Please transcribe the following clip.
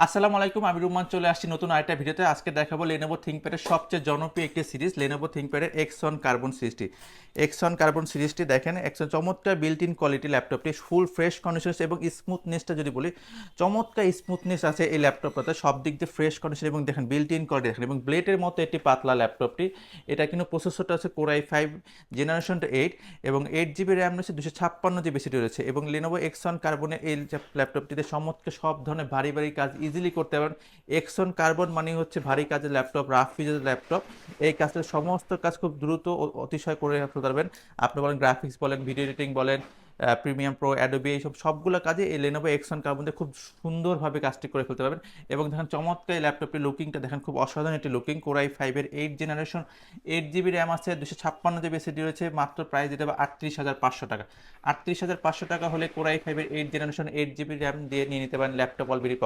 আসসালামু আলাইকুম, আমি রুমান চলে আসছি নতুন আরেকটা ভিডিওতে। আজকে দেখাবো Lenovo ThinkPad-এর সবচেয়ে জনপ্রিয় একটি সিরিজ, Lenovo ThinkPad-এর X1 কার্বন সিরিজটি। X1 কার্বন সিরিজটি দেখেন, একশো চমৎকার বিল্ট ইন কোয়ালিটি ল্যাপটপটি, ফুল ফ্রেশ কন্ডিশন এবং স্মুথনেসটা যদি বলি, চমৎকার স্মুথনেস আছে এই ল্যাপটপটাতে, সব দিক দিয়ে ফ্রেশ কন্ডিশন এবং দেখেন বিল্ট ইন কোয়ালিটি দেখেন, এবং ব্লেডের মতো একটি পাতলা ল্যাপটপটি। এটা কিন্তু প্রসেসরটা আছে Core i5 জেনারেশনটা 8 এবং 8 GB র্যাম রয়েছে, 256 GB সিডি রয়েছে। এবং Lenovo X1 কার্বনের এই ল্যাপটপটিতে চমৎকার সব ধরনের ভারী ভারী কাজ ইজিলি করতে পারেন। X1 কার্বন মানে হচ্ছে ভারী কাজের ল্যাপটপ, রাফ ইউজের ল্যাপটপ। এই কাজের সমস্ত কাজ খুব দ্রুত ও অতিশয় করে ফেলতে পারবেন। আপনি বলেন গ্রাফিক্স বলেন, ভিডিও এডিটিং বলেন, প্রিমিয়াম প্রো, অ্যাডোবি, এইসব সবগুলো কাজে এই Lenovo X1 কার্বন দিয়ে খুব সুন্দরভাবে কাজটি করে ফেলতে পারবেন। এবং দেখেন চমৎকার এই ল্যাপটপটির লুকিংটা দেখেন, খুব অসাধারণ একটি looking. Core i5-এর 8 generation, 8 GB RAM আছে, 256 GB এসএসডি রয়েছে। মাত্র প্রাইস দিতে হবে 38,500 টাকা। 38,500 টাকা হলে Core i5-এর 8 জেনারেশন 8 GB র্যাম দিয়ে নিয়ে নিতে পারেন ল্যাপটপ অলরেডি।